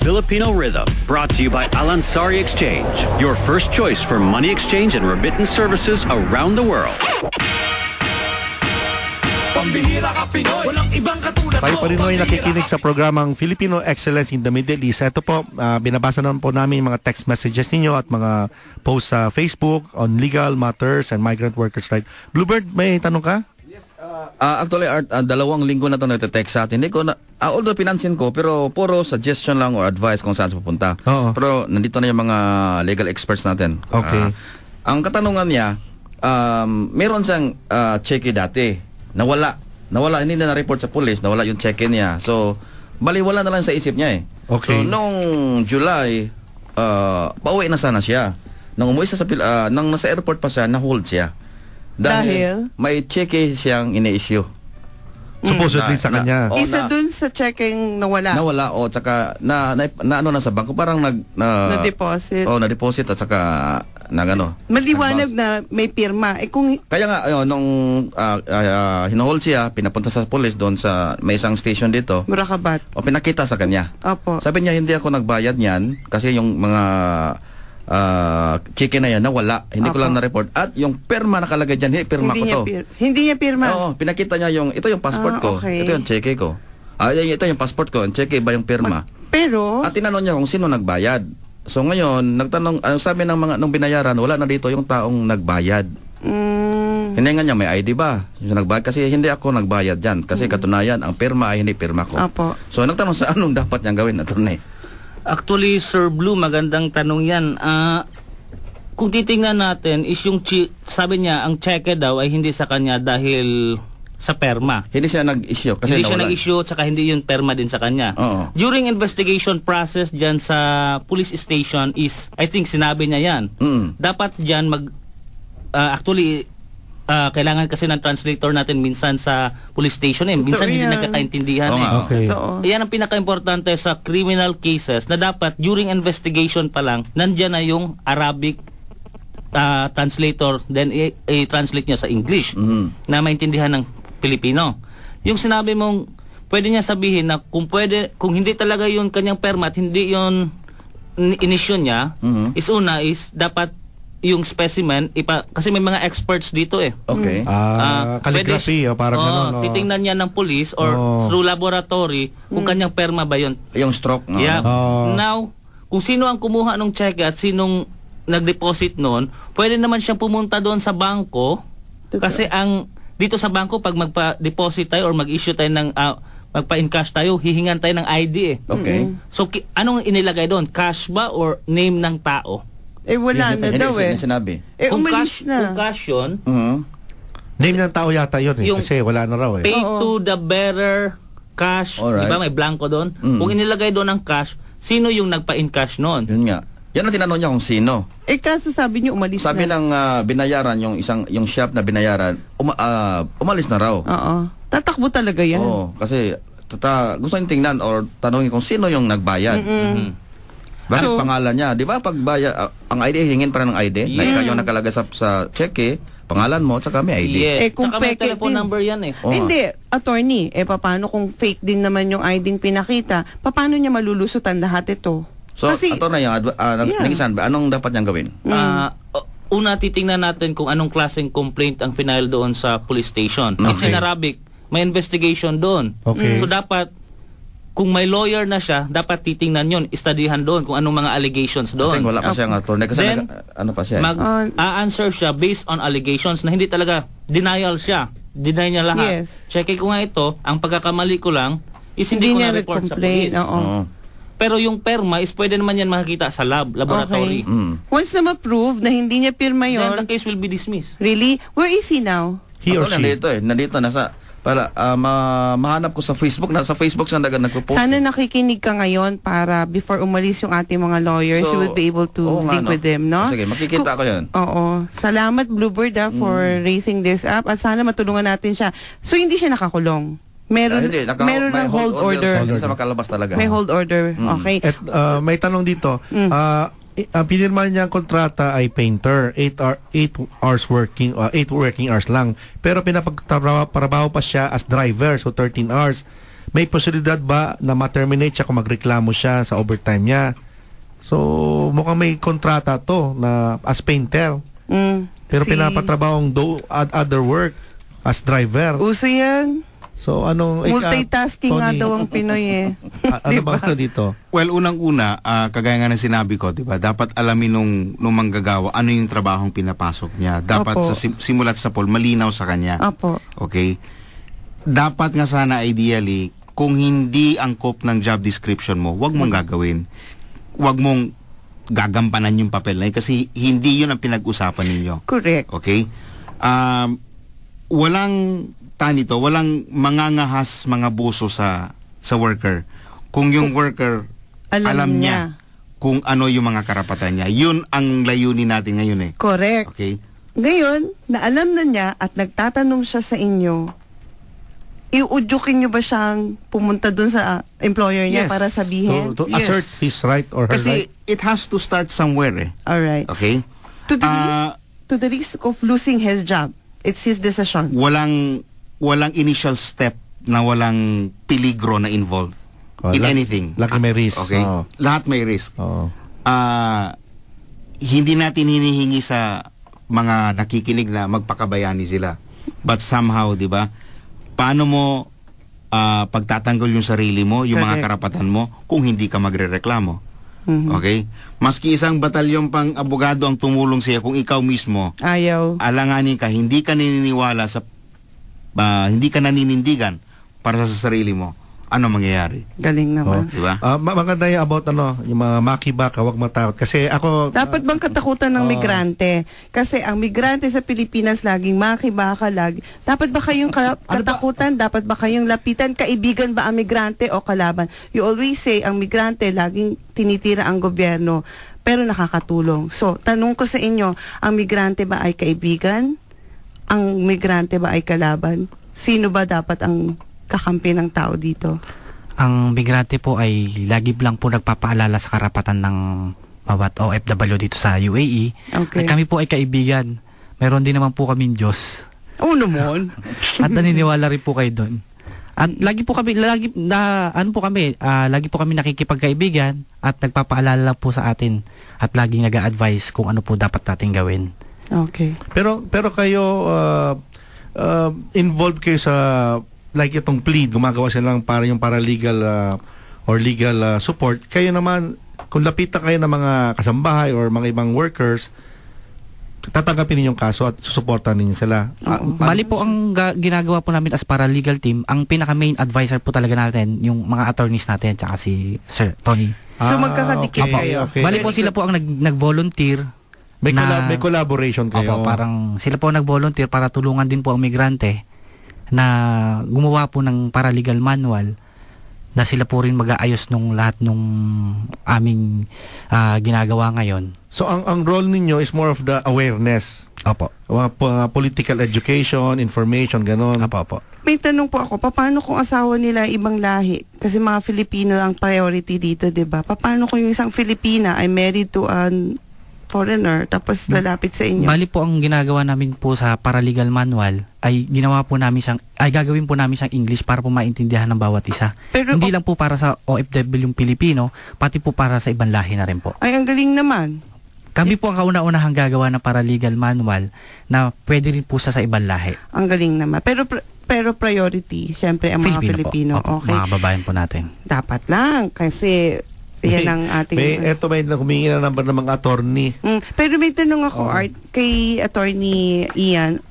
Filipino Rhythm, brought to you by Alansari Exchange, your first choice for money exchange and remittance services around the world. Tayo pa rin ay nakikinig sa programang Filipino Excellence in the Middle East. Ito po, binabasa naman po namin mga text messages ninyo at mga posts sa Facebook on legal matters and migrant workers' rights. Bluebird, may tanong ka? Actually, Art, 2 linggo na ito nagte-text sa atin. Hindi ko na, although pinansin ko, pero puro suggestion lang or advice kung saan sa pupunta. Pero nandito na yung mga legal experts natin. Okay. Ang katanungan niya, meron siyang cheque dati. Nawala, hindi na na-report sa police, nawala yung cheque niya. So, baliwala na lang sa isip niya eh. Okay. So, noong July, pauwi na sana siya. Nung umuwi siya nang nasa airport pa siya, na-hold siya. Dahil may cheque siyang ini-issue. Supposedly sa kanya. Isa dun sa checking nawala. Nawala, tsaka na ano na sa bangko, parang na-deposit. Na-deposit at saka nagano. Maliwanag na may pirma. Kung kaya nga nung hinohold siya, pinapunta sa police doon sa may isang station dito. Murakabat. O pinakita sa kanya. Opo. Sabi niya, hindi ako nagbayad niyan kasi yung mga chicken na yan nawala, hindi ko lang na-report. At yung perma nakalagay dyan, pirma ko to. Hindi niya pirma. Oo, pinakita niya ito yung passport ko. Okay. Ito yung cheque ko. Ito yung passport ko, yung cheque iba yung pirma. Pero at tinanong niya kung sino nagbayad. So ngayon, nagtanong, sabi ng mga nung binayaran, wala na dito yung taong nagbayad. Hiningan niya, may ID ba? Yung nagbayad, kasi hindi ako nagbayad dyan. Kasi katunayan, ang pirma ay hindi pirma ko. Apo. So nagtanong sa anong dapat niyang gawin, attorney? Actually, Sir Blue, magandang tanong yan. Kung titingnan natin, is yung sabi niya, ang cheque daw ay hindi sa kanya dahil sa perma. Hindi siya nag-issue kasi hindi siya nag-issue, tsaka hindi yung perma din sa kanya. During investigation process dyan sa police station is, I think sinabi niya yan. Dapat dyan actually, kailangan kasi ng translator natin minsan sa police station minsan hindi nagkakaintindihan Okay. Yan ang pinaka-importante sa criminal cases na dapat during investigation pa lang nandyan na yung Arabic translator, then i-translate niya sa English na maintindihan ng Pilipino. Yung sinabi mong pwede niya sabihin na kung hindi talaga yung kanyang perma at hindi yung inisyo niya, is dapat yung specimen, kasi may mga experts dito Okay. Calligraphy, parang gano'n. Titingnan niya ng police or through laboratory kung kanyang perma ba yun. Yung stroke. Yeah. Now, kung sino ang kumuha ng check at sinong nag-deposit noon, pwede naman siyang pumunta doon sa bangko. Kasi dito sa bangko, pag magpa-deposit tayo or mag-issue tayo ng magpa-encash tayo, hihingan tayo ng ID Okay. So, anong inilagay doon? Cash ba or name ng tao? Wala na daw sinabi. Umalis na. Kung cash yun, name ng tao yata yun kasi wala na raw pay to the bearer, cash, di ba may blanco doon? Kung inilagay doon ang cash, sino yung nagpa-encash noon? Yun nga. Yan ang tinanong niya kung sino. Kaso sabi niyo umalis sabi na. Sabi ng binayaran, yung shop na binayaran, umalis na raw. Oo. Tatakbo talaga yan. Oo, kasi gusto niyong tingnan or tanongin kung sino yung nagbayad. Bakit pangalan niya? Di ba pag ang ID, hingin pa ng ID? Na ikaw yung nakalagay sa cheque, pangalan mo, tsaka may ID. Yes. Kung tsaka may telephone number yan Hindi, attorney, paano kung fake din naman yung ID pinakita? Paano niya malulusutan lahat ito? So, attorney, anong dapat niyang gawin? Una, titingnan natin kung anong klaseng complaint ang final doon sa police station. It's in Arabic. May investigation doon. Okay. So, dapat kung may lawyer na siya, dapat titingnan yun, studyhan doon kung anong mga allegations doon. I think wala pa siyang attorney kasi then, mag-answer siya based on allegations na hindi talaga denial siya. Deny niya lahat. Yes. Check ko nga ito, ang pagkakamali ko lang is hindi ko na-report sa police. Pero yung perma is pwede naman yan makikita sa laboratory. Once na ma-prove na hindi niya pirma yun, then the case will be dismissed. Really? Where is he now? He or she? Nandito, nasa mahanap ko sa Facebook, nasa Facebook siya nagpo-post. Sana nakikinig ka ngayon para before umalis yung ating mga lawyers, you will be able to link with them, no? Sige, makikita ko yun. Oo. Salamat, Bluebird, for raising this up at sana matulungan natin siya. So, hindi siya nakakulong? Meron ng hold order. Hindi siya makalabas talaga. May hold order. Okay. At may tanong dito. Ang pinirma niya ang kontrata ay painter, 8 hours working, 8 working hours lang. Pero pinapagtrabaho pa siya as driver, so 13 hours. may posibilidad ba na ma-terminate siya kung magreklamo siya sa overtime niya? So, mukhang may kontrata to na as painter. Pero pinapatrabahong other work as driver. Uso yan. So, anong... Multitasking nga Tony, daw ang Pinoy eh. ano ba dito? Well, unang-una, kagaya nga ng sinabi ko, diba, dapat alamin nung manggagawa ano yung trabahong pinapasok niya. Dapat Opo. sa simulat sa poll, malinaw sa kanya. Apo. Okay? Dapat nga sana ideally, kung hindi angkop ng job description mo, wag mong gagawin. Wag mong gagampanan yung papel na yun kasi hindi yun ang pinag-usapan ninyo. Correct. Okay? Walang mangangahas mga buso sa worker. Kung yung worker alam niya kung ano yung mga karapatan niya. Yun ang layunin natin ngayon eh. Correct. Okay? Ngayon, na alam na niya at nagtatanong siya sa inyo, iudyukin niyo ba siyang pumunta dun sa employer niya Yes. para sabihin? To Yes. assert his right or her Kasi right? it has to start somewhere eh. Alright. Okay? To the risk of losing his job. It's his decision. Walang initial step na walang peligro na involved in anything. Laki may risk. Okay? Oo. Lahat may risk. Oo. Hindi natin hinihingi sa mga nakikinig na magpakabayani sila. But somehow, di ba, paano mo pagtatanggol yung sarili mo, yung mga karapatan mo, kung hindi ka magrereklamo? Okay? Maski isang batalyong pang abogado ang tumulong siya, kung ikaw mismo, Ayaw. alanganin ka, hindi ka naniniwala sa, hindi ka naninindigan para sa sarili mo, ano mangyayari? Galing naman. Di ba? Maganda yung about yung mga makibaka, wag matakot. Kasi ako... Dapat bang katakutan ng migrante? Kasi ang migrante sa Pilipinas laging makibaka, dapat ba kayong katakutan? Dapat ba kayong lapitan? Kaibigan ba ang migrante o kalaban? You always say, ang migrante laging tinitira ang gobyerno, pero nakakatulong. So, tanong ko sa inyo, ang migrante ba ay kaibigan? Ang migrante ba ay kalaban? Sino ba dapat ang kakampi ng tao dito? Ang migrante po ay lagi lang po nagpapaalala sa karapatan ng bawat OFW dito sa UAE. Okay. At kami po ay kaibigan. Meron din naman po kaming Diyos. Oo naman. At naniniwala rin po kayo doon. At lagi po kami lagi po kami nakikipagkaibigan at nagpapaalala po sa atin at laging nag-a-advise kung ano po dapat nating gawin. Okay. Pero kayo involved kayo sa like itong plead, gumagawa sila lang para yung paralegal or legal support. Kayo naman, kung lapitan kayo ng mga kasambahay or mga ibang workers, tatanggapin ninyong kaso at susuportan ninyo sila. Bali po ang ginagawa po namin as paralegal team, ang pinaka main advisor po talaga natin yung mga attorneys natin tsaka si Sir Tony. So magkakadikit kayo. Okay. Bali po sila po ang nag-volunteer. May collaboration kayo. Opo, parang sila po nag-volunteer para tulungan din po ang migrante na gumawa po ng paralegal manual na sila po rin mag-aayos nung lahat nung aming ginagawa ngayon. So ang role ninyo is more of the awareness. Opo. Political education, information, ganon. Opo. May tanong po ako, paano kung asawa nila ibang lahi? Kasi mga Filipino ang priority dito, 'di ba? Paano kung yung isang Filipina ay married to a foreigner tapos lalapit sa inyo? Bali po ang ginagawa namin po sa paralegal manual ay gagawin po namin siyang English para po maintindihan ng bawat isa. Pero hindi lang po para sa OFW yung Pilipino, pati po para sa ibang lahi na rin po. Ay, ang galing naman. Kami po ang kauna-unahang gagawa ng paralegal manual na pwede rin po sa ibang lahi. Ang galing naman. Pero priority, syempre ang mga Filipino. Po. Okay. Mga babayan po natin. Dapat lang kasi yan ang ating... Eto may humingi na number ng mga attorney. Pero may tanong ako, Art, kay Attorney Ian.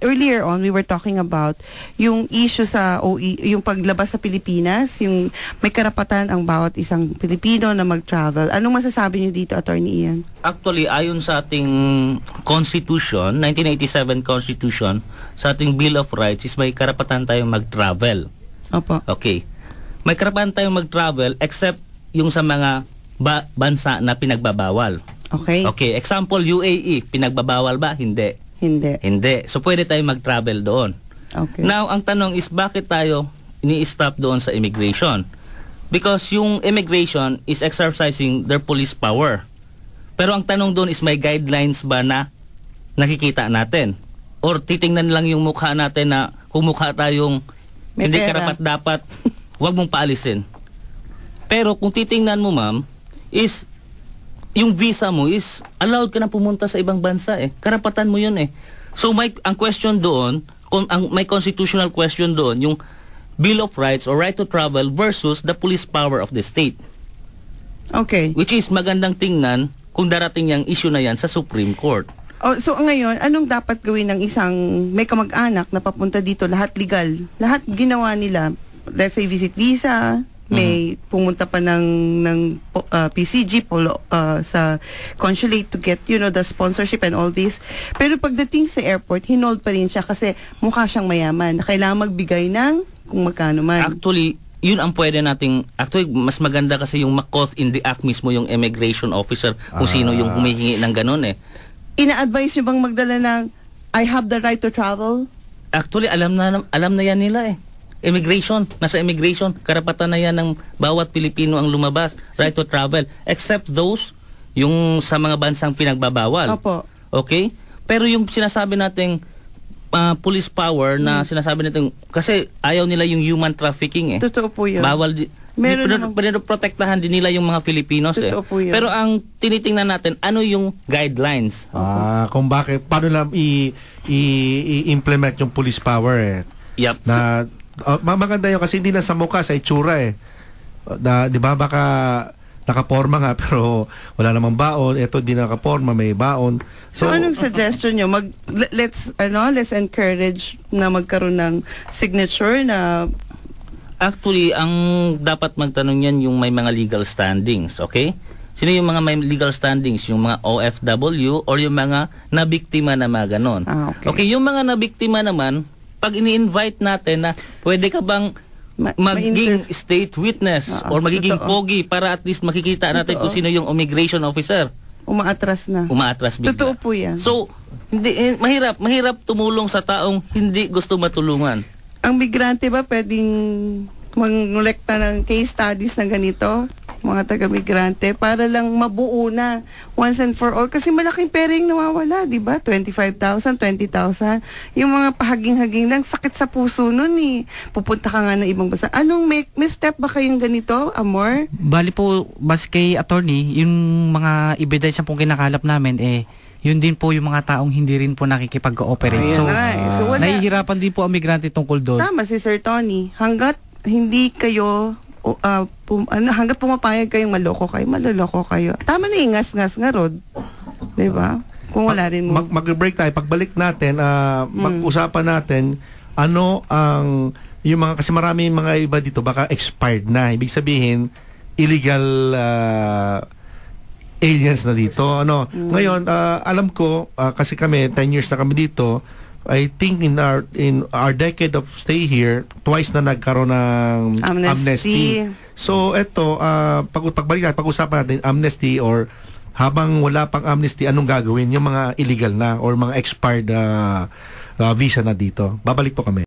Earlier on, we were talking about yung issue sa OE, yung paglabas sa Pilipinas, yung may karapatan ang bawat isang Pilipino na mag-travel. Anong masasabi niyo dito, Attorney Ian? Actually, ayon sa ating Constitution, 1987 Constitution, sa ating Bill of Rights is may karapatan tayong mag-travel. Opo. Okay. May karapatan tayong mag-travel except yung sa mga bansa na pinagbabawal. Okay. Okay, example UAE, pinagbabawal ba? Hindi. Hindi. So pwede tayong mag-travel doon. Okay. Now, ang tanong is bakit tayo ini-stop doon sa immigration? Because yung immigration is exercising their police power. Pero ang tanong doon is may guidelines ba na nakikita natin? Or titingnan lang yung mukha natin na kung mukha tayong may hindi pera. karapat-dapat huwag mong paalisin. Pero kung titingnan mo, ma'am, is yung visa mo is allowed ka na pumunta sa ibang bansa eh. Karapatan mo yun eh. So ang question doon, may constitutional question doon, yung Bill of Rights or right to travel versus the police power of the state. Okay. Which is magandang tingnan kung darating yung issue na yan sa Supreme Court. Oh, so ngayon, anong dapat gawin ng isang may kamag-anak na papunta dito, lahat legal? Lahat ginawa nila, let's say visit visa, may pumunta pa ng PCG sa consulate to get, the sponsorship and all this. Pero pagdating sa airport, hinold pa rin siya kasi mukha siyang mayaman. Kailangan magbigay ng kung magkano man. Actually, yun ang pwede nating, actually, mas maganda kasi yung ma-caught in the act mismo yung immigration officer kung sino yung humihingi ng ganun eh. Ina-advise nyo bang magdala ng I have the right to travel? Actually, alam na yan nila eh. Nasa immigration, karapatan na yan ng bawat Pilipino ang lumabas, right to travel, except those yung sa mga bansang pinagbabawal. Opo. Okay? Pero yung sinasabi nating police power na sinasabi natin, kasi ayaw nila yung human trafficking eh. Totoo po yun. Bawal protektahan din nila yung mga Filipinos eh. Totoo po yun. Pero ang tinitingnan natin, ano yung guidelines? Kung paano lang i-implement yung police power eh. Yep. Na maganda yun kasi hindi na sa mukha, sa itsura eh. Di ba baka nakaporma nga pero wala namang baon, eto di nakaporma, may baon. So anong suggestion nyo? Let's encourage na magkaroon ng signature na actually ang dapat magtanong yan yung may mga legal standings, okay? Sino yung mga may legal standings? Yung mga OFW or yung mga nabiktima na mga ganon? Okay, yung mga nabiktima naman, pag ini-invite natin na pwede ka bang maging state witness or magiging pogi para at least makikita natin kung sino yung immigration officer. Umaatras na. Umaatras bigla. Totoo po yan. So, mahirap tumulong sa taong hindi gusto matulungan. Ang migrante ba pwedeng mangolekta ng case studies na ganito? Mga taga-migrante para lang mabuo na once and for all kasi malaking pera yung nawawala, di ba? 25,000, 20,000. Yung mga pahaging-haging lang, sakit sa puso nun eh. Pupunta ka nga ng ibang bansa. Anong may step ba kayong ganito, Amor? Bali po, base kay attorney, yung mga ebidensya pong kinakalap namin yun din po yung mga taong hindi rin po nakikipag-cooperate. So nahihirapan din po ang migrante tungkol doon. Tama si Sir Tony. Hanggat hindi kayo hanggat pumapayag kayong maloko kayo, maloloko kayo. Tama na ingas-ngas nga, Rod. Diba? Kung wala rin mo. Mag-break tayo. Pagbalik natin, mag-usapan natin ano ang yung mga, kasi marami mga iba dito baka expired na. Ibig sabihin, illegal aliens na dito. Ngayon, alam ko, kasi kami, 10 years na kami dito, I think in our decade of stay here, twice na nagkaroon ng amnesty. So eto, pag-usapan natin amnesty or habang wala pang amnesty, anong gagawin yung mga illegal na or mga expired visa na dito. Babalik po kami.